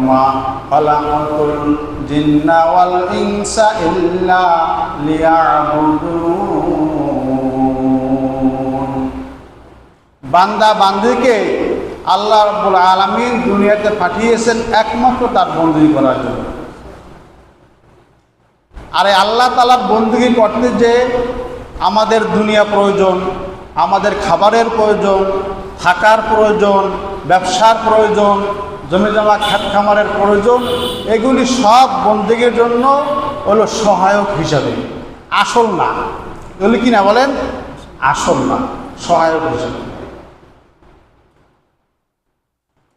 মা খালাকাতুল জিন্না ওয়াল ইনসা ইল্লা লিয়াবুদুন। বান্দা বান্দীকে আল্লাহ রাব্বুল আলামিন দুনিয়াতে পাঠিয়েছেন একমাত্র তার বন্দী করার জন্য। আর আল্লাহ তাআলার বন্দী করতে যে আমাদের দুনিয়া প্রয়োজন, আমাদের খাবারের প্রয়োজন, থাকার প্রয়োজন, ব্যবসার প্রয়োজন, জমি জমা খেত খামারের প্রয়োজন, এগুলি সব বন্দীগীর জন্য হলো সহায়ক হিসাবে, আসল না। এগুলি কি না বলেন? আসল না, সহায়ক হিসাবে।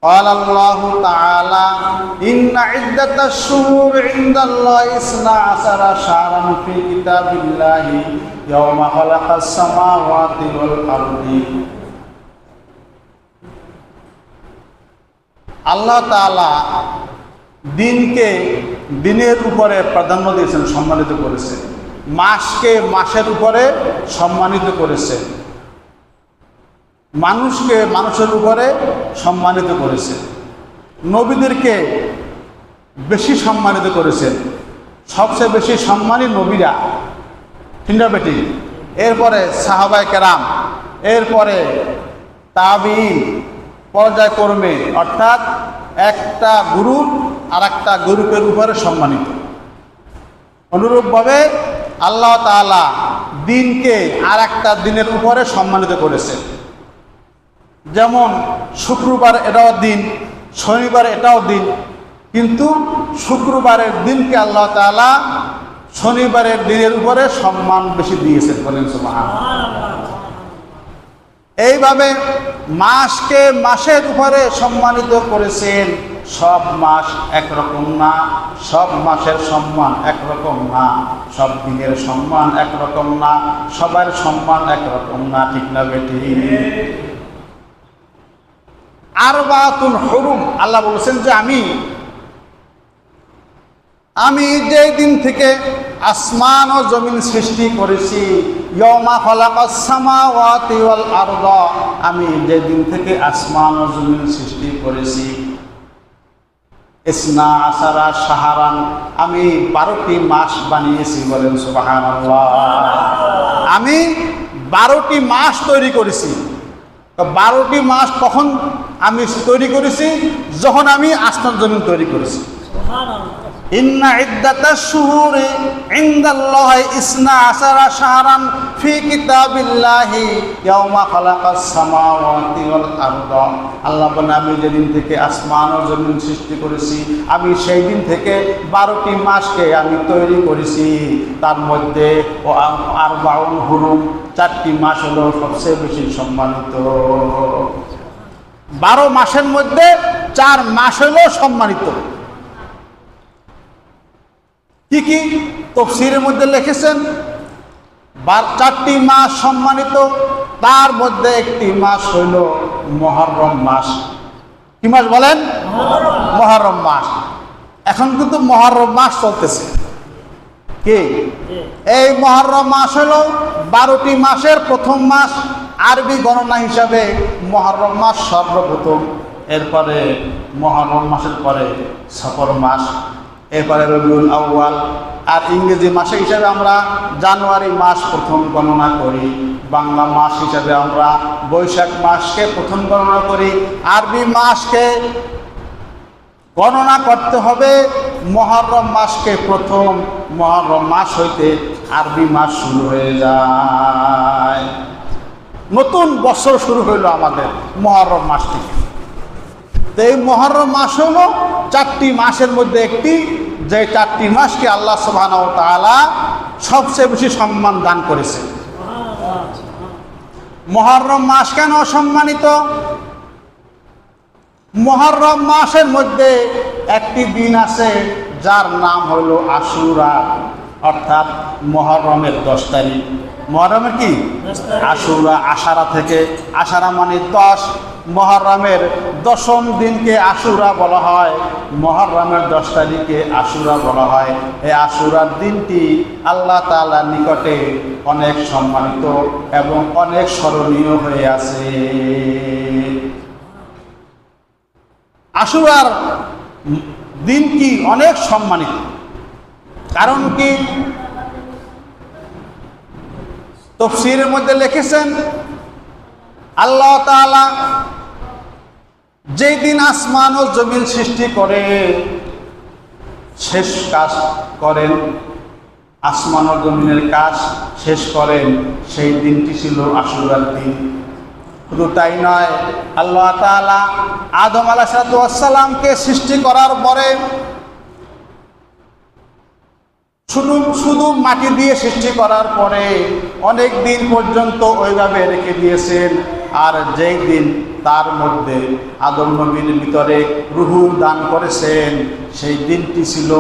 قال الله تعالى إن عدة الشهور عند الله 12 شهرا في كتاب الله يوم خلق السماوات والأرض। আল্লাহ তাআলা দিনকে দিনের উপরে প্রাধান্য দিয়েছেন, সম্মানিত করেছেন। মাসকে মাসের উপরে সম্মানিত করেছেন। মানুষকে মানুষের উপরে সম্মানিত করেছেন। নবীদেরকে বেশি সম্মানিত করেছেন। সবচেয়ে বেশি সম্মানী নবীরা, তিনটা বেটি, এরপরে সাহাবায়ে কেরাম, এরপরে তাবিঈন, পর্যায়ক্রমে, অর্থাৎ একটা গ্রুপ আর একটা গ্রুপের উপরে সম্মানিত। অনুরূপভাবে আল্লাহ তাআলা দিনকে আর একটা দিনের উপরে সম্মানিত করেছেন। যেমন শুক্রবার এটাও দিন, শনিবার এটাও দিন, কিন্তু শুক্রবারের দিনকে আল্লাহ তাআলা শনিবারের দিনের উপরে সম্মান বেশি দিয়েছেন, বলেন সুবহানাল্লাহ। এইভাবে মাসকে মাসের উপরে সম্মানিত করেছেন। সব মাস একরকম না, সব মাসের সম্মান একরকম না, সব দিনের সম্মান একরকম না, সবার সম্মান একরকম না, ঠিক না বেটি? আরবাতুল হুরুম, আল্লাহ বলেছেন যে আমি যে দিন থেকে আসমান ও জমিন সৃষ্টি করেছি, ইয়াউমা খালাকাস সামাওয়াতি ওয়াল আরদ, আমি যে দিন থেকে আসমান ও জমিন সৃষ্টি করেছি, 12 শাহরান, আমি 12টি মাস বানিয়েছি, বলেন সুবহানাল্লাহ। আমি 12টি মাস তৈরি করেছি। 12টি মাস কখন আমি তৈরি করেছি? যখন আমি আসমান জমিন তৈরি করেছি। ইন্না ইদ্দাতাশ শুহুরি ইনদাল্লাহি 12 শাহরান ফি কিতাবিল্লাহি ইয়াউমা খালাকাস সামাওয়াতি ওয়াল আরদ। আল্লাহ বলেন, আমি যেদিন থেকে আসমান ও জমিন সৃষ্টি করেছি, আমি সেই দিন থেকে 12টি মাসকে আমি তৈরি করেছি। তার মধ্যে আরবাউন হুরুম, 4টি মাস হলো সবচেয়ে বেশি সম্মানিত। 12 মাসের মধ্যে 4 মাস হলো সম্মানিত। কি কি তাফসীরের মধ্যে লিখেছেন? 4টি মাস সম্মানিত, তার মধ্যে একটি মাস হইল মুহররম মাস। কি মাস বলেন? মুহররম মাস। এখন কিন্তু মুহররম মাস চলতেছে। কি এই মুহররম মাস হলো 12টি মাসের প্রথম মাস। আরবি গণনা হিসাবে মুহররম মাস সর্বপ্রথম, এরপরে মুহররম মাসের পরে সফর মাস, এরপরে রবিউল আউয়াল। আর ইংরেজি মাসে হিসাবে আমরা জানুয়ারি মাস প্রথম গণনা করি। বাংলা মাস হিসাবে আমরা বৈশাখ মাসকে প্রথম গণনা করি। আরবি মাসকে গণনা করতে হবে মুহররম মাসকে প্রথম। মুহররম মাস হইতে আরবি মাস শুরু হয়ে যায়। নতুন বছর শুরু হইল আমাদের মুহররম মাস থেকে। তো এই মুহররম মাস হলো 4টি মাসের মধ্যে একটি, যে 4টি মাসকে আল্লাহ সুবহানাহু ওয়া তাআলা সবচেয়ে বেশি সম্মান দান করেছে। মুহররম মাস কেন সম্মানিত? মুহররম মাসের মধ্যে একটি দিন আছে যার নাম হলো আশুরা, অর্থাৎ মুহররমের 10 তারিখ। মুহররমের কি? আশুরা, আশারা থেকে, আশারা মানে 10। মুহররমের 10ম দিনকে আশুরা বলা হয়, মুহররমের 10 তারিখে আশুরা বলা হয়। এই আশুরার দিনটি আল্লাহ তাআলার নিকটে অনেক সম্মানিত এবং অনেক স্মরণীয় হয়ে আছে। আশুরার দিন কি অনেক সম্মানিত। কারণ কি? তাফসীরের মধ্যে লিখেছেন আল্লাহ তাআলা যেই দিন আসমান ও জমিন সৃষ্টি করে শেষ কাজ করেন, আসমান ও জমিনের কাজ শেষ করেন, সেই দিনটি ছিল আশুরার দিন। শুধু তাই নয়, আল্লাহ তাআলা আদম আলাইহিস সালামকে সৃষ্টি করার পরে শুধু মাটি দিয়ে সৃষ্টি করার পরে অনেক দিন পর্যন্ত ওইভাবে রেখে দিয়েছেন। আর যেই দিন তার মধ্যে আদম নবীর ভিতরে রূহ দান করেছেন, সেই দিনটি ছিল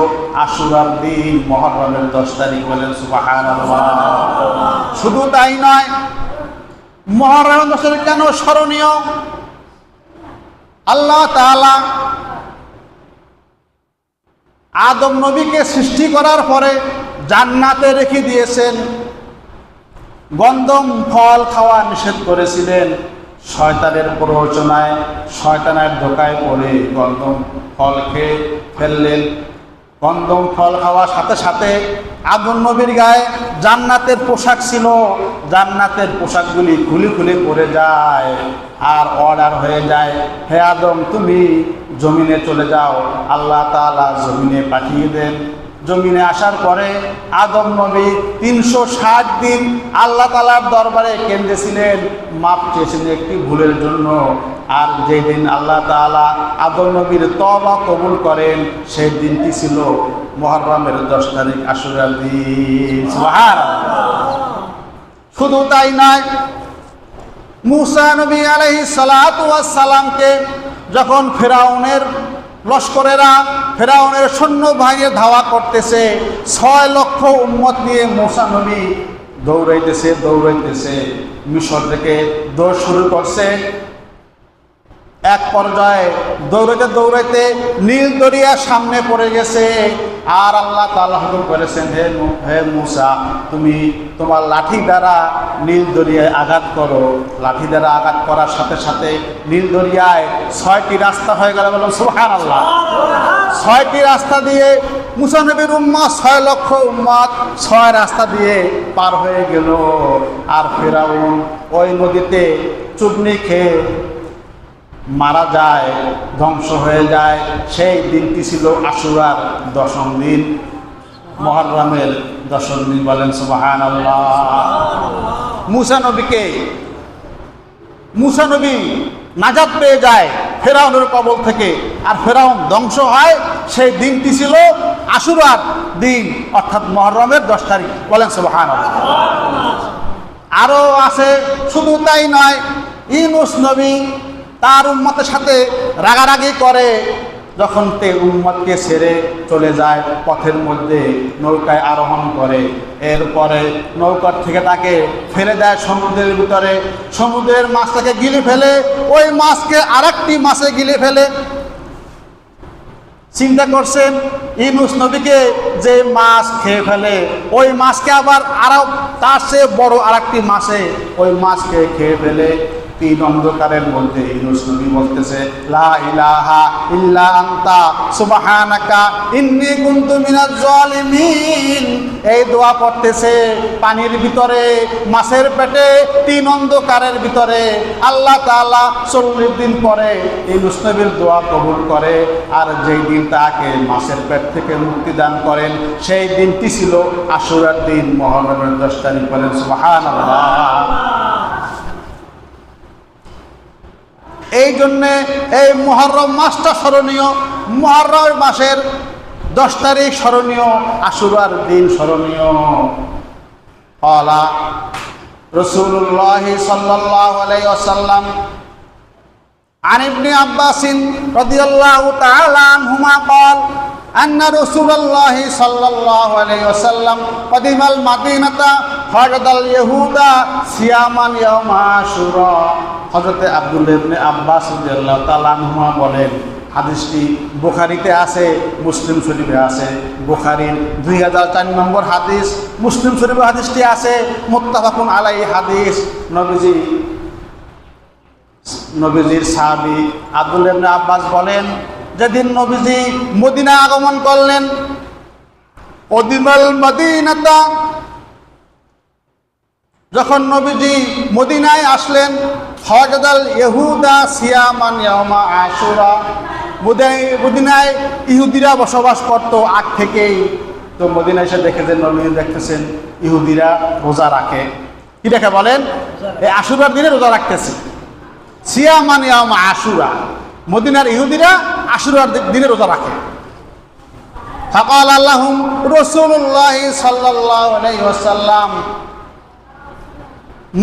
আশুরার দিন, মুহররমের 10 তারিখ। বলেন সুবহানাল্লাহ। শুধু তাই নয়, মুহররমের 10 তারিখ কেন স্মরণীয়? আল্লাহ তাআলা আদম নবীকে সৃষ্টি করার পরে জান্নাতে রেখে দিয়েছেন। গন্ধম ফল খাওয়া নিষেধ করেছিলেন। শয়তানের প্ররোচনায়, শয়তানের ধোকায় পড়ে গন্ধম ফল খেয়ে ফেললেন। গন্ধম ফল খাওয়ার সাথে সাথে আদম নবীর গায়ে জান্নাতের পোশাক ছিল, জান্নাতের পোশাকগুলি খুলে খুলে পড়ে যায় আর অর্ডার হয়ে যায়, হে আদম তুমি জমিনে চলে যাও। আল্লাহ তাআলা জমিনে পাঠিয়ে দেন। জমিনে আসার পরে আদম নবী 360 দিন আল্লাহ তাআলার দরবারে কেঁদেছিলেন, মাপ চেয়েছিলেন একটি ভুলের জন্য। আর যেদিন আল্লাহ তাআলা আদম নবীর তওবা কবুল করেন, সেই দিনটি ছিল মুহররমের 10 তারিখ, আশুরার দিন। সুবহানাল্লাহ। শুধু তাই নয়, মুসা নবী আলাইহিস সালাতু ওয়াস সালামকে যখন ফেরাউনের লস্করেরা, ফেরাউনের সৈন্যবাহিনী ধাওয়া করতেছে, 6 লক্ষ উম্মত নিয়ে মুসা নবী দৌড়াইতেছে মিশর থেকে দৌড় শুরু করছে। এক পর্যায়ে দৌড়াইতে নীল দরিয়া সামনে পড়ে গেছে। আর আল্লাহ তাআলা হুকুম করেছেন, হে মুসা তুমি তোমার লাঠি দ্বারা নীল দরিয়ায় আঘাত করো। লাঠি দ্বারা আঘাত করার সাথে সাথে নীল দরিয়ায় 6টি রাস্তা হয়ে গেল। বলুন সুবহানাল্লাহ। 6টি রাস্তা দিয়ে মুসা নবীর উম্মত, 6 লক্ষ উম্মত 6 রাস্তা দিয়ে পার হয়ে গেল। আর ফেরাউন ওই নদীতে চুবনি খেয়ে মারা যায়, ধ্বংস হয়ে যায়। সেই দিনটি ছিল আশুরার 10ম দিন, মুহররমের 10ম দিন। বলেন সুবহানাল্লাহ। মুসা নবী নাজাত পেয়ে যায় ফেরাউনের কবল থেকে, আর ফেরাউন ধ্বংস হয়। সেই দিনটি ছিল আশুরার দিন, অর্থাৎ মুহররমের 10 তারিখ। বলেন সুবহানাল্লাহ। আরও আছে। শুধু তাই নয়, ইউনূস নবী তার উম্মতের সাথে রাগারাগি করে, যখন তে উম্মতকে ছেড়ে চলে যায়, পথের মধ্যে নৌকায় আরোহণ করে। এরপরে নৌকার থেকে তাকে ফেলে দেয় সমুদ্রের ভিতরে। সমুদ্রের মাছটাকে গিলে ফেলে, ওই মাছকে আরেকটি মাছে গিলে ফেলে। চিন্তা করছেন, ইউনূস নবীকে যে মাছ খেয়ে ফেলে, ওই মাছকে আবার আরো তার চেয়ে বড় আরেকটি মাছে ওই মাছকে খেয়ে ফেলে। 3 অন্ধকারের মধ্যে ইউনূস নবী বলতেছে, লা ইলাহা ইল্লা আনতা সুবহানাকা ইন্নী কুনতু মিনাজ জালিমিন। এই দোয়া পড়তেছে পানির ভিতরে, মাছের পেটে, 3 অন্ধকারের ভিতরে। আল্লাহ তাআলা 40 দিন পরে ইউনূস নবীর দোয়া কবুল করে। আর যেই দিন তাকে মাছের পেট থেকে মুক্তি দান করেন, সেই দিনটি ছিল আশুরার দিন, মুহররমের 10 তারিখ। বলেন সুবহানাল্লাহ। এই জন্যে এই মুহররম মাসটা স্মরণীয়। মুহররম মাসের 10 তারিখ স্মরণীয়, আশুরার দিন স্মরণীয়। ক্বালা রাসূলুল্লাহ সাল্লাল্লাহু আলাইহি ওয়াসাল্লাম আন ইবনে আব্বাস রাদিয়াল্লাহু তাআলা আনহুমা ক্বাল আন্না রাসূলুল্লাহ সাল্লাল্লাহু আলাইহি ওয়াসাল্লাম কদিমাল মাদিনাতা ফারাদাল ইহুদা সিয়ামান ইয়াউমা আশুরা। হযরত আব্দুল্লাহ ইবনে আব্বাস রাদিয়াল্লাহু তাআলা আনহুমা বলেন, হাদিসটি বুখারীতে আছে, মুসলিম শরীফে আছে। বুখারীর 2004 নম্বর হাদিস, মুসলিম শরীফে হাদিসটি আছে, মুত্তাফাকুন আলাইহি হাদিস। নবীজির সাহাবী আব্দুল্লাহ ইবনে আব্বাস বলেন, যেদিন নবীজি মদিনায় আগমন করলেন, অদিমাল মদিনাতা, যখন নবীজি মদিনায় আসলেন, ফাওয়াজাদাল ইহুদা সিয়ামান ইয়াউমা আশুরা, মদিনায় ইহুদিরা বসবাস করত আগ থেকেই। তো মদিনায় এসে দেখে যে নবীজি দেখতেছেন ইহুদিরা রোজা রাখে। কি দেখে বলেন? এই আশুরার দিনে রোজা রাখতেছে। সিয়ামান ইয়াউমা আশুরা, মদিনার ইহুদিরা আশুরার দিনে রোজা রাখে। ফাকাল আল্লাহুম রাসূলুল্লাহ সাল্লাল্লাহু আলাইহি ওয়াসাল্লাম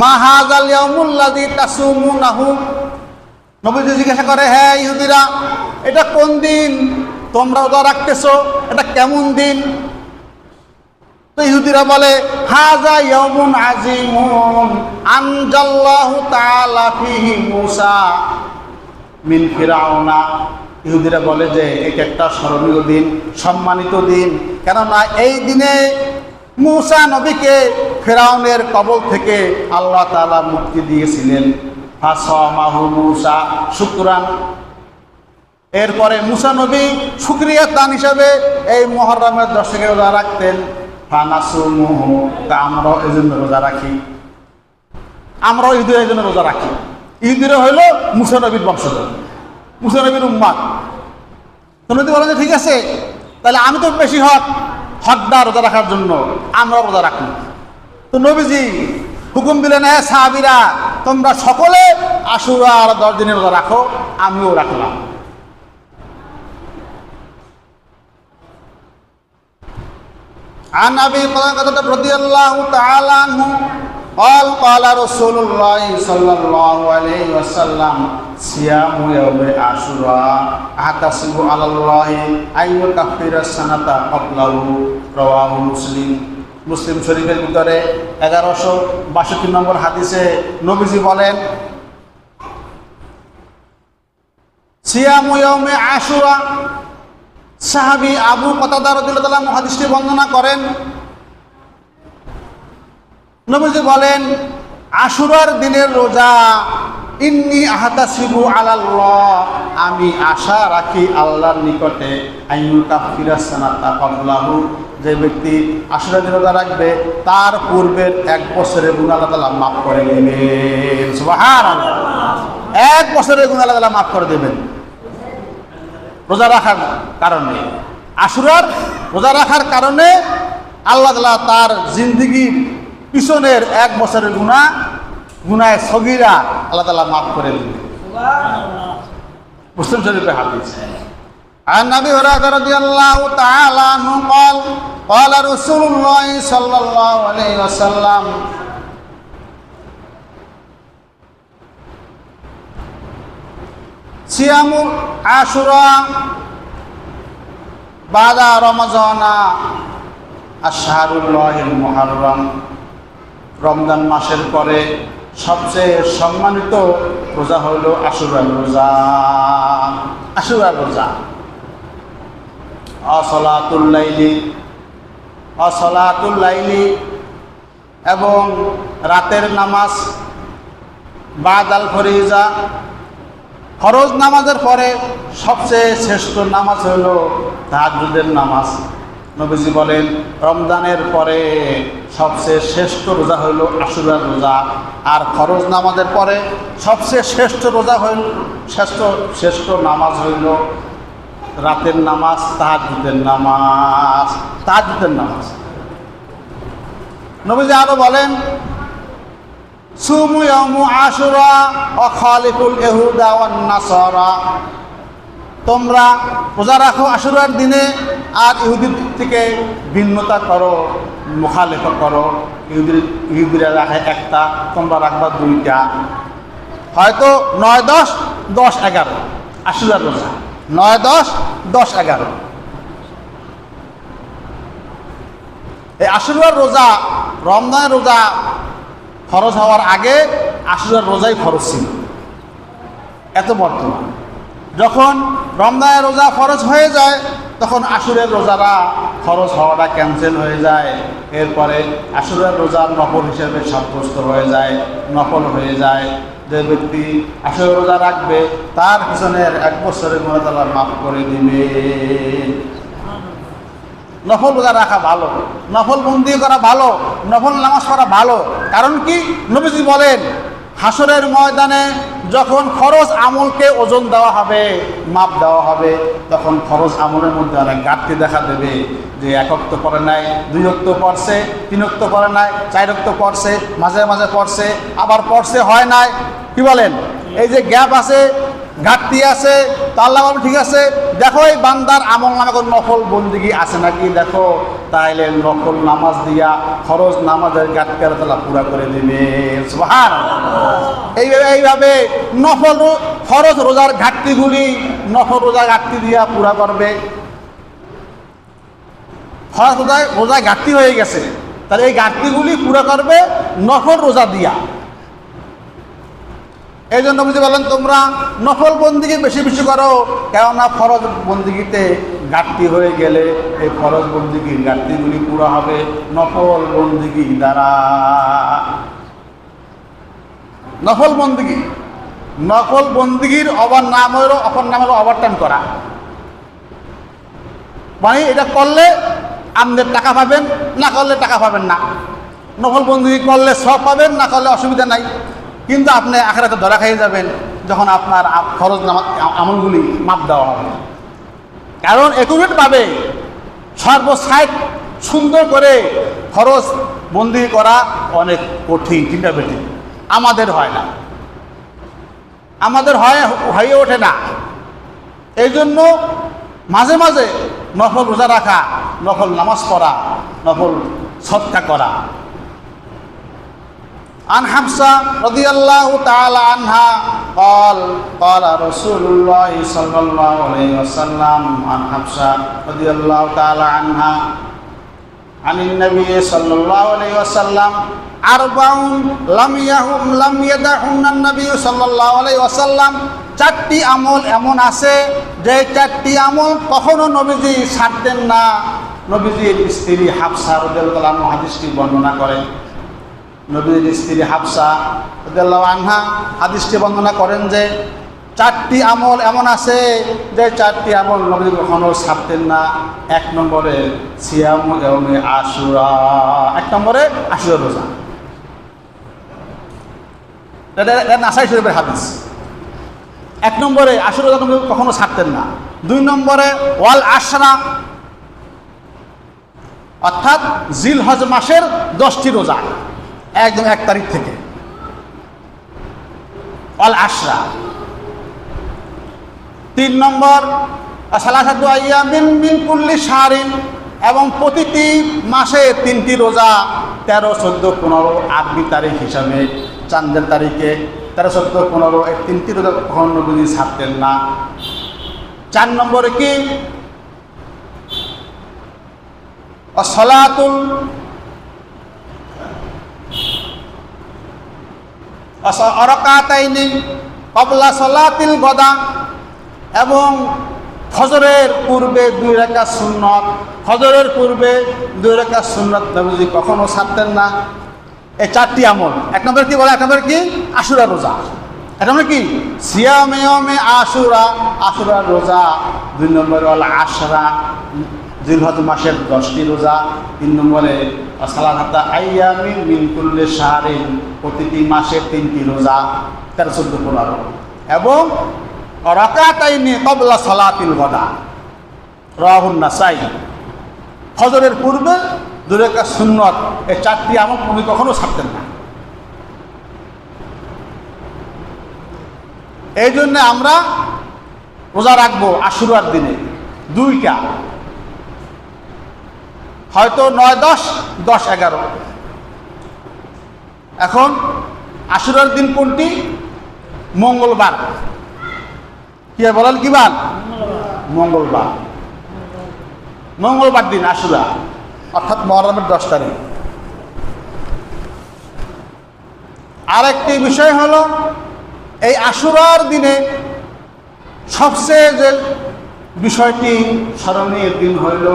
মা হাযাল ইয়াউমুল্লাযী তাসুমুনাহু, নবীজি জিজ্ঞাসা করে, হ্যাঁ ইহুদিরা, এটা কোন দিন তোমরা রোজা রাখতেছো? এটা কেমন দিন? তো ইহুদিরা বলে, হাযা ইয়াউমুন আযীমুন আনজাল্লাহু তাআলা ফীহি মূসা মিন ফিরাউনা। ইহুদিরা বলে যে এটা একটা স্মরণীয় দিন, সম্মানিত দিন, কেননা এই দিনে মূসা নবীকে ফিরাউনের কবল থেকে আল্লাহ তাআলা মুক্তি দিয়েছিলেন। ফাসামাহু মূসা শুকরান, এরপরে মূসা নবী শুকরিয়া দান হিসাবে এই মুহররমের 10 থেকে রোজা রাখতেন। ফানাসুমুহু, তা আমরাও এই জন্য রোজা রাখি, আমরাও ঈদের এই জন্য রোজা রাখি। ইহুদিরা হইল মূসা নবীর বংশধর, মূসা নবীর উম্মাত। তো নবী বলেন যে ঠিক আছে, তাহলে আমি তো বেশি হকদার রোজা রাখার জন্য, আমরা রোজা রাখি। তো নবীজি হুকুম দিলেন, হ্যাঁ সাহাবীরা, তোমরা সকলে আশুরা আর 10 দিনের রোজা রাখো, আমিও রাখলাম। عن أبي قتادة رضي الله تعالى عنه قال قال رسول الله صلى الله عليه وسلم صيام يوم عاشوراء أحتسب على الله أن يكفر السنة قبله رواه مسلم। মুসলিম শরীফের ভিতরে 1162 নম্বর হাদিসে নবীজি বলেন, সিয়ামু ইয়াউমে আশুরা, সাহাবী আবু কতাদা রাদিয়াল্লাহু তাআলা হাদিসটি বর্ণনা করেন। নবীজি বলেন, আশুরার দিনের রোজা, ইন্নী আহতাসিবু আলাল্লাহ, আমি আশা রাখি আল্লাহর নিকটে, আইয়ু কাফিরাস সানাতা ক্বাবলাহু, যে ব্যক্তি আশুরার দিন রোজা রাখবে তার পূর্বের 1 বছরের গুনাহ আল্লাহ তাআলা মাফ করে দিবেন। সুবহানাল্লাহ, 1 বছরের গুনাহ আল্লাহ তাআলা মাফ করে দেবেন রোজা রাখার কারণে। আশুরার রোজা রাখার কারণে আল্লাহ তাআলা তার জিন্দেগির পিছনের 1 বছরের গুনাহে সগীরা আল্লাহ তাআলা মাফ করে দিবেন। মুসলিম শরীফের হাদিস। عن أبي هريرة رضي الله تعالى عنه قال قال رسول الله صلى الله عليه وسلم সিয়ামু আশুরা বাদা রমজানা আশহারুল্লাহিল মুহররম, রমজান মাসের পরে সবচেয়ে সম্মানিত রোজা হলো আশুরার রোজা। আশুরার রোজা আসলাতুল লাইলি এবং রাতের নামাজ, বাদাল ফরিজা, ফরজ নামাজের পরে সবচেয়ে শ্রেষ্ঠ নামাজ হল তাহাজ্জুদের নামাজ। নবীজি বলেন, রমজানের পরে সবচেয়ে শ্রেষ্ঠ রোজা হইল আশুরার রোজা, আর ফরজ নামাজের পরে সবচেয়ে শ্রেষ্ঠ রোজা হইল শ্রেষ্ঠ নামাজ হইল রাতের নামাজ, তাহাজ্জুদের নামাজ। তাহাজ্জুদের নামাজ নবীজি আরো বলেন, সুমু ইয়াউমু আশুরা ওয়া খালিফুল ইহুদা ওয়ান নাসারা, তোমরা রোজা রাখো আশুরার দিনে আর ইহুদির থেকে ভিন্নতা করো, মুখালেফা করো। ইহুদিরা রাখে একটা, তোমরা রাখবা 2টা, হয়তো 9, 10, 10, 11 আশুরার রোজা, 9, 10, 10, 11। এই আশুরার রোজা, রমজানের রোজা ফরজ হওয়ার আগে আশুরার রোজাই ফরজ ছিল। এত বর্তমান যখন রমজানের রোজা ফরজ হয়ে যায়, তখন আশুরের রোজারা ফরজ হওয়াটা ক্যান্সেল হয়ে যায়। এরপরে আশুরের রোজা নফল হিসেবে সাব্যস্ত হয়ে যায়, নফল হয়ে যায়। যে ব্যক্তি আসরে রোজা রাখবে তার পিছনের 1 বছরের গুনাহ আল্লাহ মাফ করে দিবেন। নফল রোজা রাখা ভালো, নফল বন্দি করা ভালো, নফল নামাজ পড়া ভালো। কারণ কি? নবীজি বলেন হাসরের ময়দানে যখন ফরজ আমলকে ওজন দেওয়া হবে, মাপ দেওয়া হবে, তখন ফরজ আমলের মধ্যে অনেক ঘাটতি দেখা দেবে। যে 1 ওয়াক্ত পড়ে নাই, 2 ওয়াক্ত পড়ছে, 3 ওয়াক্ত পড়ে নাই, 4 ওয়াক্ত পড়ছে, মাঝে মাঝে পড়ছে, আবার পড়ছে হয় নাই। কি বলেন? এই যে গ্যাপ আছে, ঘাটতি আছে, তো আল্লাহ বলেন ঠিক আছে, দেখো এই বান্দার আমল নামে কোনো নফল বন্দিগি আছে নাকি দেখো, তাইলে নফল নামাজ দিয়া ফরজ নামাজের ঘাটতি আল্লাহ পুরা করে দেবে। সুবহানাল্লাহ। এইভাবে নফল ফরজ রোজার ঘাটতিগুলি নফল রোজার ঘাটতি দিয়া পুরা করবে। ফরজ রোজায় ঘাটতি হয়ে গেছে, তাহলে এই ঘাটতিগুলি পুরা করবে নফল রোজা দিয়া। এই জন্য বুঝতে পারলেন তোমরা নফল বন্দিগি বেশি বেশি করো, কেননা ফরজ বন্দিগিতে ঘাটতি হয়ে গেলে এই ফরজ বন্দিগির ঘাটতিগুলি পুরো হবে নফল বন্দিগি দ্বারা। নফল বন্দিগির অপর নাম হলো ওভারটাইম করা। মানে এটা করলে আমদের টাকা পাবেন, না করলে টাকা পাবেন না। নফল বন্দিগি করলে সব পাবেন, না করলে অসুবিধা নাই। কিন্তু আপনি আখিরাতে ধরা খেয়ে যাবেন যখন আপনার ফরজ আমলগুলি মাপ দেওয়া হবে। কারণ একুরেটভাবে সর্বসাইট সুন্দর করে ফরজ বন্দি করা অনেক কঠিন, চিন্তাবেটি। আমাদের হয় না, আমাদের হয়ে ওঠে না। এই জন্য মাঝে মাঝে নফল রোজা রাখা, নফল নামাজ পড়া, নফল সদকা করা। عن حفصة رضي الله تعالى عنها قال قال رسول الله صلى الله عليه وسلم عن حفصة رضي الله تعالى عنها عن النبي صلى الله عليه وسلم أربع لم يدعهن النبي صلى الله عليه وسلم। 4টি আমল এমন আছে যে 4টি আমল কখনো নবীজি ছাড়তেন না। নবীজির স্ত্রী হাফসা রাদিয়াল্লাহু আনহা হাদিসটি বর্ণনা করেন। নবীর স্ত্রী হাফসা রাদিয়াল্লাহু আনহা হাদিসটি বর্ণনা করেন যে 4টি আমল এমন আছে যে 4টি আমল নবী কখনো ছাড়তেন না। 1 নম্বরে সিয়ামু ইয়াউমে আশুরা, 1 নম্বরে আশুরা রোজা। এটা নাসাই শরীফের হাদিস। 1 নম্বরে আশুরা রোজা নবী কখনো ছাড়তেন না। 2 নম্বরে ওয়াল আশরা, অর্থাৎ জিলহজ মাসের 10টি রোজা, একদম 1 তারিখ থেকে অল আশরা। 3 নম্বর সালাসাতু আইয়ামিন মিন কুল্লি শাহরিন, এবং প্রতিটি মাসে 3টি রোজা 13, 14, 15 আরবি তারিখ হিসাবে, চাঁদের তারিখে 13, 14, 15 এই 3টি রোজা কখনো নবী ছাড়তেন না। 4 নম্বরে কি সলাতুল রাকাতাইনি ক্বাবলা সলাতিল গদা, এবং ফজরের পূর্বে 2 রাকাত সুন্নত, ফজরের পূর্বে 2 রাকাত সুন্নত নবীজি কখনো ছাড়তেন না। এই 4টি আমল। 1 নম্বর কি বলে? 1 নম্বর কি? আশুরা রোজা। 1 নম্বর কি? সিয়ামে ইয়াউমে আশুরা, আশুরা রোজা। 2 নম্বরে হল আশরা, জিলহজ মাসের 10টি রোজা। 3 নম্বরে সালাসাতু আইয়ামিন মিন কুল্লি শাহরিন, প্রতিটি মাসে 3টি রোজা 13, 14, 15, এবং রাকাতাইনি ক্বাবলা সলাতিল গদা, রাওয়াহুন নাসাই। ফজরের পূর্বে 2 রাকাত সুন্নত, এই 4টি আমল নবী কখনো ছাড়তেন না। এই জন্য আমরা রোজা রাখবো আশুরার দিনে 2টা, হয়তো 9, 10, 10, 11। এখন আশুরার দিন কোনটি? মঙ্গলবার। কি বলেন? কি বার? মঙ্গলবার। মঙ্গলবার দিন আশুরা, অর্থাৎ মুহররমের 10 তারিখ। আরেকটি বিষয় হলো এই আশুরার দিনে সবচেয়ে যে বিষয়টি স্মরণীয় দিন হইল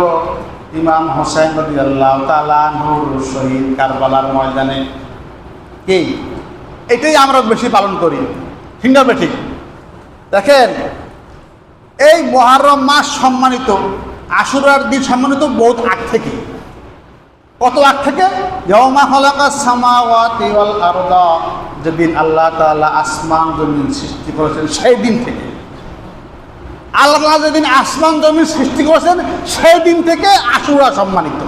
ইমাম হোসেন রাদিয়াল্লাহু তাআলা আনহুর শহীদ কারবালার ময়দানে কি এটাই আমরা বেশি পালন করি, ঠিক না ঠিক? দেখেন, এই মুহররম মাস সম্মানিত, আশুরার দিন সম্মানিত বহুত আগ থেকে। কত আগ থেকে? ইয়াউমা খালাকাস সামাওয়াতি ওয়াল আরদা, যেদিন আল্লাহ তাআলা আসমান জমিন সৃষ্টি করেছেন সেই দিন থেকে। আল্লাহ যেদিন আসমান জমিন সৃষ্টি করেছেন সেই দিন থেকে আশুরা সম্মানিত।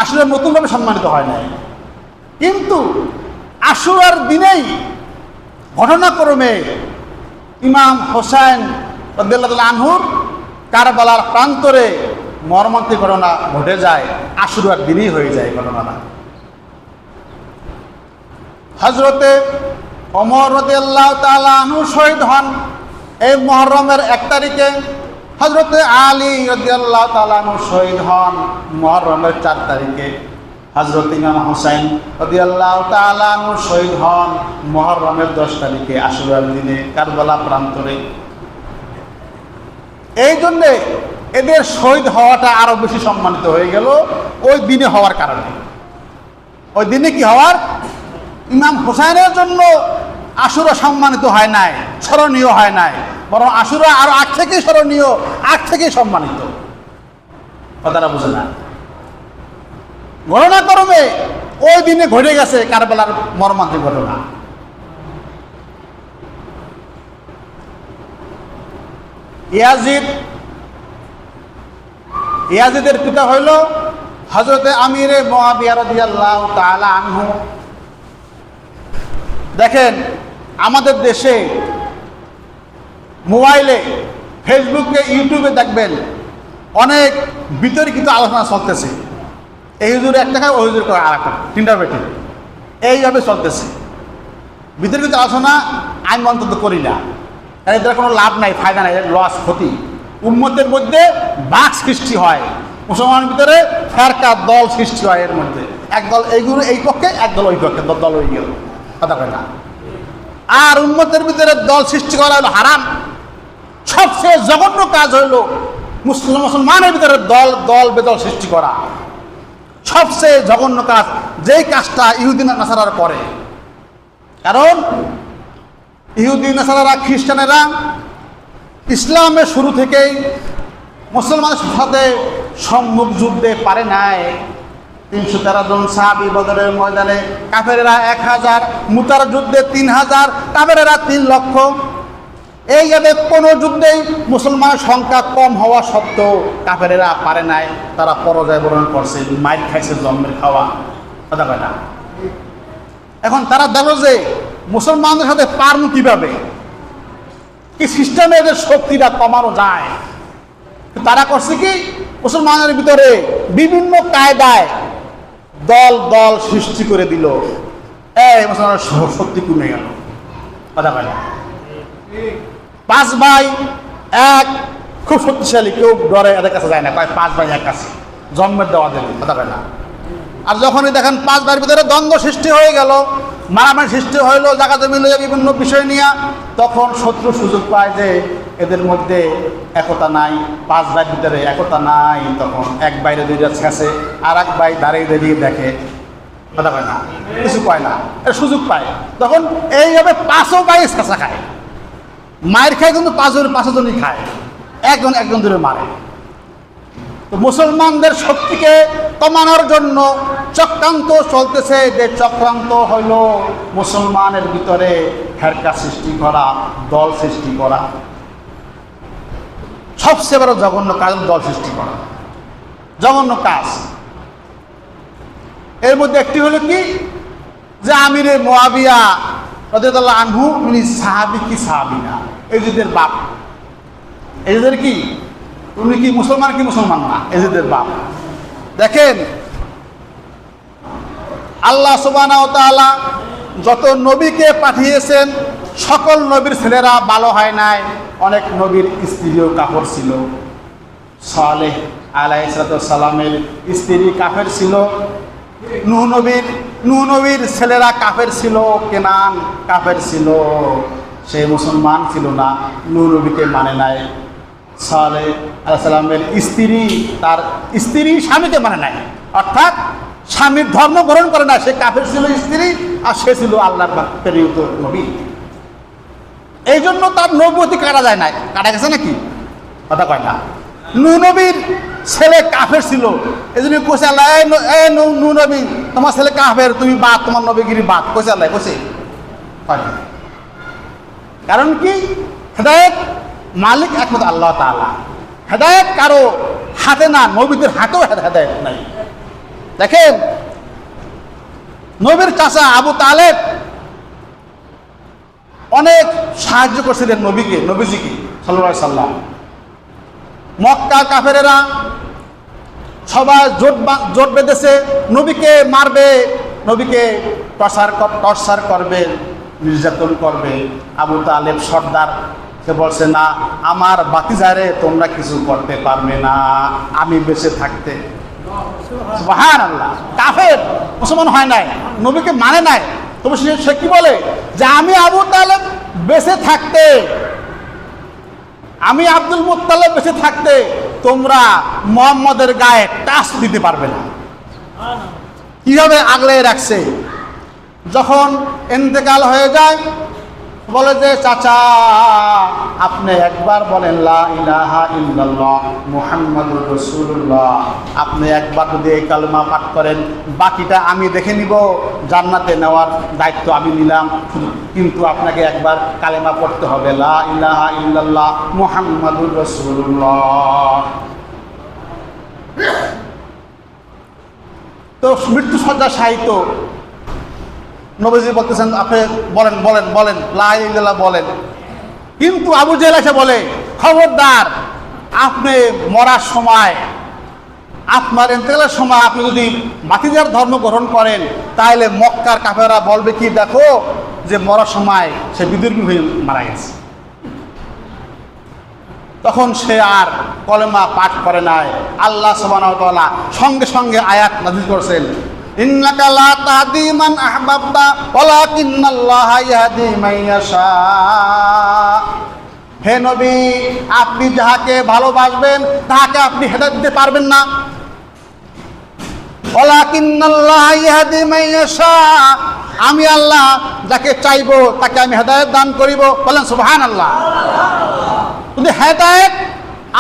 আশুরা নতুনভাবে সম্মানিত হয় নাই, কিন্তু আশুরার দিনেই ঘটনাক্রমে ইমাম হোসেন রাদিয়াল্লাহু আনহুর কারবালার প্রান্তরে মর্মান্তিক ঘটনা ঘটে যায়। আশুরার দিনই হয়ে যায় ঘটনাটা। হযরতে ওমর রাদিয়াল্লাহু তাআলা আনহু শহীদ হন এই মুহররমের 1 তারিখে। হযরতে আলী রাদিয়াল্লাহু তাআলা আনহু শহীদ হন মুহররমের 4 তারিখে। হযরত ইমাম হোসেন রাদিয়াল্লাহু তাআলা আনহু শহীদ হন মুহররমের 10 তারিখে, আশুরার দিনে কারবালা প্রান্তরে। এই জন্যে এদের শহীদ হওয়াটা আরো বেশি সম্মানিত হয়ে গেল ওই দিনে হওয়ার কারণে। ওই দিনে কি হওয়ার? ইমাম হোসেনের জন্য আশুরা সম্মানিত হয় নাই, স্মরণীয় হয় নাই, বরং আশুরা আরো আগ থেকেই স্মরণীয়, আগ থেকেই সম্মানিত। কথাটা বুঝে না? ঘটনাক্রমে ওই দিনে ঘটে গেছে কারবালার মর্মান্তিক ঘটনা। ইয়াজিদের পিতা হইল হযরতে আমিরে মুআবিয়া রাদিয়াল্লাহু তাআলা আনহু। দেখেন, আমাদের দেশে মোবাইলে, ফেসবুকে, ইউটিউবে দেখবেন অনেক বিতর্কিত আলোচনা চলতেছে। এই হুজুর একটা খায়, ওই হুজুর আর একটা, তিনটা বেটে এইভাবে চলতেছে। বিতর্কিত আলোচনা আমি অন্তত করি না, কারণ এদের কোনো লাভ নাই, ফায়দা নাই, লস, ক্ষতি। উম্মতের মধ্যে বাক সৃষ্টি হয়, মুসলমানের ভিতরে ফেরকা, দল সৃষ্টি হয়। এর মধ্যে একদল এইগুলো এই পক্ষে, একদল ওই পক্ষে, দল হয়ে গেল। কথা কয় না? আর উম্মতের ভিতরে দল সৃষ্টি করা হলো হারাম। সবচেয়ে জঘন্য কাজ হইল মুসলমানের ভিতরে দল দল বেদল সৃষ্টি করা। সবচেয়ে জঘন্য কাজ, যেই কাজটা ইহুদি নাসারারা করে। কারণ ইহুদি নাসারারা, খ্রিস্টানেরা ইসলামের শুরু থেকেই মুসলমানের সাথে সম্মুখ যুদ্ধে পারে নাই। 313 জন সাহাবী বদরের ময়দানে, কাফেরেরা 1000, মুতার যুদ্ধে 3000, কাফেরেরা 3 লক্ষ। এইভাবে কোনো যুদ্ধেই মুসলমানের সংখ্যা কম হওয়া সত্ত্বেও কাফেরেরা পারে নাই, তারা পরাজয় বরণ করছে, মাইর খাইছে, জন্মের খাওয়া। কথা কয় না? এখন তারা দেখো যে মুসলমানদের সাথে পারমু কিভাবে, কি সিস্টেমে এদের শক্তিটা কমানো যায়। তারা করছে কি, মুসলমানের ভিতরে বিভিন্ন কায়দায় দল দল সৃষ্টি করে দিল। এই মুসলমানের শক্তি কমে গেল। কথা কয় না? 5 ভাই এক, খুব শক্তিশালী, কেউ ডরে এদের কাছে যায় না, কয় 5 ভাই এক আছে, জন্মের দেওয়া দেবে। কথা কয় না? আর যখনই দেখেন 5 ভাইয়ের ভিতরে দ্বন্দ্ব সৃষ্টি হয়ে গেল, মারামারি সৃষ্টি হইল জায়গা জমি লইয়া বিভিন্ন বিষয় নিয়ে, তখন শত্রু সুযোগ পায় যে এদের মধ্যে একতা নাই, 5 ভাইয়ের ভিতরে একতা নাই, তখন এক বাইরে দুইটা ছেঁচে আর এক ভাই দাঁড়িয়ে দাঁড়িয়ে দেখে। কথা কয় না? কিছু কয় না, এটা সুযোগ পায়। তখন এইভাবে 5ও ভাই ছেঁচা খায়, মায়ের খায়, কিন্তু 5 জনই খায়, একজন ধরে মারে। তো মুসলমানদের শক্তিকে কমানোর জন্য চক্রান্ত চলতেছে। যে চক্রান্ত হইল মুসলমানের ভিতরে ফেরকা সৃষ্টি করা, দল সৃষ্টি করা। সবচেয়ে বড় জঘন্য কাজ দল সৃষ্টি করা, জঘন্য কাজ। এর মধ্যে একটি হলো কি, যে আমিরে মুআবিয়া রাদিয়াল্লাহু আনহু, উনি সাহাবী কি সাহাবী না, এজিদের বাপ। এজিদের কি, উনি কি মুসলমান কি মুসলমান না, এজিদের বাপ। দেখেন, আল্লাহ সুবহানাহু ওয়া তাআলা যত নবীকে পাঠিয়েছেন, সকল নবীর ছেলেরা ভালো হয় নাই। অনেক নবীর স্ত্রীও কাফের ছিল। সালেহ আলাইহিস সালামের স্ত্রী কাফের ছিল। নূহ নবীর ছেলেরা কাফের ছিল, কেনান কাফের ছিল, সে মুসলমান ছিল না, নূহ নবীকে মানে নাই। সালেহ আলাইহিস সালামের স্ত্রী তার স্ত্রী স্বামীকে মানে নাই, অর্থাৎ স্বামীর ধর্ম গ্রহণ করে না, সে কাফের ছিল স্ত্রী, আর সে ছিল আল্লাহর প্রেরিত নবী। এই জন্য তার নবুয়তি কাটা যায় না, কাটা গেছে নাকি? কথা কয় না। নূহ নবীর ছেলে কাফের ছিল, এই জন্য কোসে আল্লাহ, নূহ নবী তোমার ছেলে কাফের, তুমি বাদ, তোমার নবীগিরি বাদ, কোসে আল্লাহ কোসে। কারণ কি? হেদায়েত মালিক একমাত্র আল্লাহ তাআলা। হেদায়েত কারো হাতে না, নবীদের হাতেও হেদায়েত নাই। দেখেন, নবীর চাচা আবু তালেব অনেক সাহায্য করছিলেন নবীকে, নবীজিকে সাল্লাল্লাহু আলাইহি সাল্লাম। মক্কা কাফেরেরা সবাই জোট বেঁধেছে, নবীকে মারবে, নবীকে টর্চার করবে, নির্যাতন করবে। আবু তালেব সর্দার, সে বলছে না, আমার বাতিজারে তোমরা কিছু করতে পারবে না আমি বেঁচে থাকতে। সুবহানাল্লাহ। কাফের, মুসলমান হয় নাই, নবীকে মানে নাই, তবে সে কি বলে যে আমি আবু তালেব বেঁচে থাকতে, আমি আব্দুল মুত্তালিব বেঁচে থাকতে তোমরা মুহাম্মদের গায়ে টাচ দিতে পারবে না। কিভাবে আগলে রাখছে। যখন ইন্তেকাল হয়ে যায়, বলে যে চাচা আপনি একবার বলেন লা ইলাহা ইল্লাল্লাহ মুহাম্মাদুর রাসূলুল্লাহ, আপনি একবার যদি এই কালেমা পাঠ করেন, বাকিটা আমি দেখে নিব, জান্নাতে নেওয়ার দায়িত্ব আমি নিলাম, কিন্তু আপনাকে একবার কালেমা পড়তে হবে, লা ইলাহা ইল্লাল্লাহ মুহাম্মাদুর রাসূলুল্লাহ। তো মৃত্যু সজ্জা সাহিত্য নবীজি বলতেছেন আপনি বলেন বলেন বলেন লা ইলাহা ইল্লাল্লাহ বলেন। কিন্তু আবু জেহেল এসে বলে খবরদার, আপনি মরার সময়, আপনার ইন্তেকালের সময় আপনি যদি বাতিজার ধর্ম গ্রহণ করেন, তাহলে মক্কার কাফেররা বলবে কি, দেখো যে মরার সময় সে বিদুর্মী হয়ে মারা গেছে। তখন সে আর কলেমা পাঠ করে নাই। আল্লাহ সুবহানাহু ওয়া তাআলা সঙ্গে সঙ্গে আয়াত নাযিল করেছেন, ইন্নাকা লা তাহদি মান আহবাবতা ওয়ালাকিন্নাল্লাহা ইয়াহদি মান ইয়াশা। হে নবী, আপনি যাহাকে ভালোবাসবেন তাহাকে আপনি হেদায়েত দিতে পারবেন না। ওয়ালাকিন্নাল্লাহা ইয়াহদি মান ইয়াশা, আমি আল্লাহ যাকে চাইবো তাকে আমি হেদায়েত দান করিব। বলেন সুবহানাল্লাহ। যদি হেদায়েত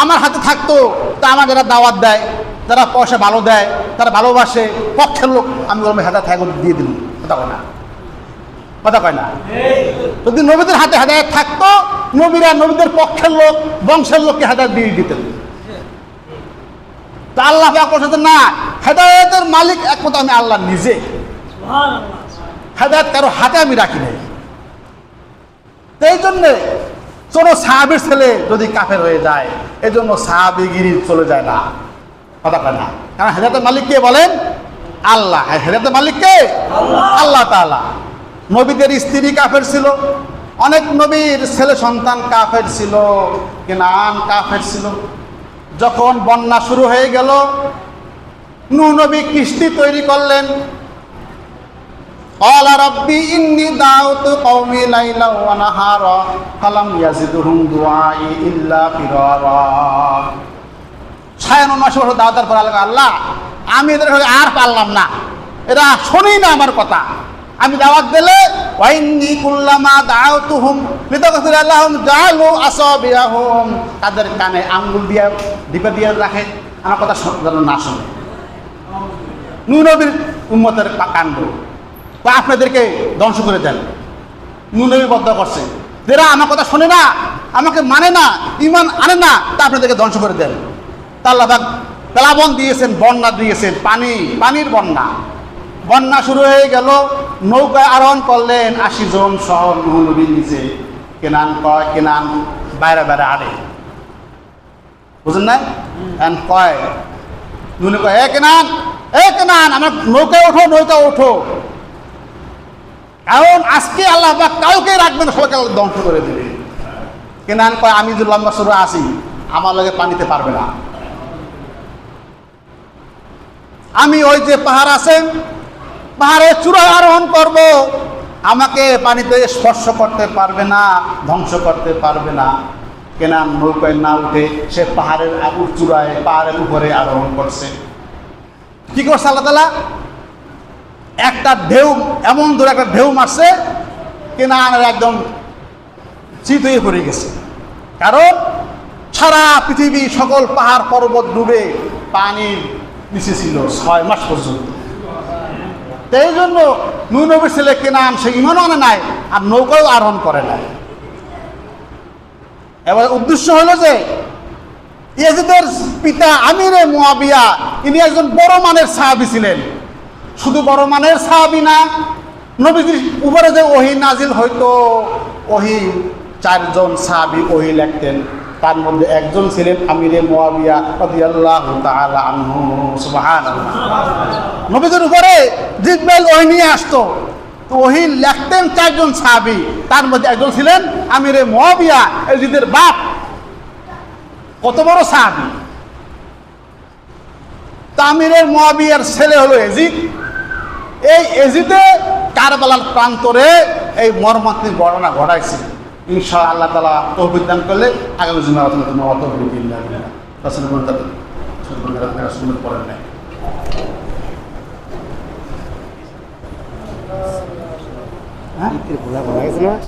আমার হাতে থাকতো, তা আমার যারা দাওয়াত দেয়, যারা পয়সা ভালো দেয়, তারা ভালোবাসে, পক্ষের লোক, আমি বলবো হেদায়েত দিয়ে দিন। কথা কয় না, কথা কয় না। যদি নবীদের হাতে হেদায়েত থাকতো, নবীরা নবীদের পক্ষের লোক, বংশের লোককে হেদায়েত দিয়ে দিতেন। তা আল্লাহ পাক বলছেন না, হেদায়েতের মালিক একমাত্র আমি আল্লাহ নিজে। হেদায়েত কারো হাতে আমি রাখি নাই। এই জন্যে কোনো সাহাবীর ছেলে যদি কাফের হয়ে যায়, এই জন্য সাহাবীগিরি চলে যায় না। কথা কয় না। কারণ হেদায়েতের মালিক কে বলেন? আল্লাহ। হেদায়েতের মালিক কে? আল্লাহ তাআলা। নবীদের স্ত্রী কাফের ছিল, অনেক নবীর ছেলে সন্তান কাফের ছিল, কেনান কাফের ছিল। যখন বন্যা শুরু হয়ে গেল, নূহ নবী কিস্তি তৈরি করলেন। ক্বালা রাব্বি ইন্নী দাউতু কওমি লাইলা ওয়া নাহারা ফালাম ইয়াজিদহুম দুআই ইল্লা ফিরারা। ৯৬ বছর দাওয়াতের পর আল্লাহ, আমি এদের আর পারলাম না, এরা শোনেই না আমার কথা। আমি দাওয়াত দিলে ওয়াইন্নী কুল্লামা দাউতুহুম লিতাগফিরা লাহুম জাআলু আসাবিয়াহুম, তাদের কানে আঙ্গুল দিয়ে ডিপে দিয়ে রাখে, আমার কথা যেন না শোনে। নূহ নবীর উম্মতের কাণ্ড। তো আপনাদেরকে ধ্বংস করে দেন। নূহ নবী বদ্ধ করছে, যারা আমার কথা শোনে না, আমাকে মানে না, ঈমান আনে না, তা আপনাদেরকে ধ্বংস করে দেন। তা আল্লাহ পাক প্লাবন দিয়েছেন, বন্যা দিয়েছেন, পানির বন্যা। বন্যা শুরু হয়ে গেল, নৌকায় আরোহণ করলেন ৮০ জন সহ নূহ নবী নিজে। কেনান কয়, কেনান বাইরে বাইরে আড়ে, বুঝলেন না? কয় নূহ কয়, এ কেনান আমার নৌকায় ওঠো, নৌকা ওঠো। কারণ আজকে আল্লাহ পাক কাউকে রাখবেন, সবাইকে ধ্বংস করে দেবে। কেনান কয়, আমি যে লম্বা সরু আসি, আমার লগে পানিতে পারবে না। আমি ওই যে পাহাড় আছে, পাহাড়ে চূড়ায় আরোহণ করব, আমাকে পানিতে স্পর্শ করতে পারবে না, ধ্বংস করতে পারবে না। কেনান নৌকায় না উঠে সে পাহাড়ের চূড়ায়, পাহাড়ের উপরে আরোহণ করছে। কি করছে আল্লাহ তাআলা? একটা ঢেউ এমন ধরে একটা ঢেউ মারছে কেনানের একদম চিত হয়ে পড়ে গেছে। কারণ সারা পৃথিবী সকল পাহাড় পর্বত ডুবে পানির নিচে ছিল 6 মাস পর্যন্ত। এই জন্য নূহ নবীর ছেলে কেনান সে ইমানও আনে নাই আর নৌকাও আরোহণ করে নাই। এবার উদ্দেশ্য হলো যে ইয়াজিদের পিতা আমিরে মুয়াবিয়া ইনি একজন বড় মানের সাহাবী ছিলেন। শুধু বড় মানের সাহাবী না, নবীজির উপরে যে ওহী নাজিল হয়তো ওহী 4 জন সাহাবী ওহী লিখতেন, তার মধ্যে একজন ছিলেন আমিরে মুয়াবিয়া রাদিয়াল্লাহু তাআলা আনহু। সুবহানাল্লাহ। নবীজির উপরে জিবরাইল ওহী নিয়ে আসতো, তো ওহী লিখতেন 4 জন সাহাবী, তার মধ্যে একজন ছিলেন আমিরে মুয়াবিয়া, ইয়াজিদের বাপ। কত বড় সাহাবী! আমিরের মুয়াবিয়ার ছেলে হলো এজিদ। এই এজিদে কারবালার প্রান্তরে এই মর্মান্তিক ঘটনা ঘটাইছে। ইনশাআল্লাহ আল্লাহ তাআলা তৌফিক দান করলে আগামী জুমা আলোচনা করব। তৌফিক বিল্লাহ রাসূল পড়েন নাই। হ্যাঁ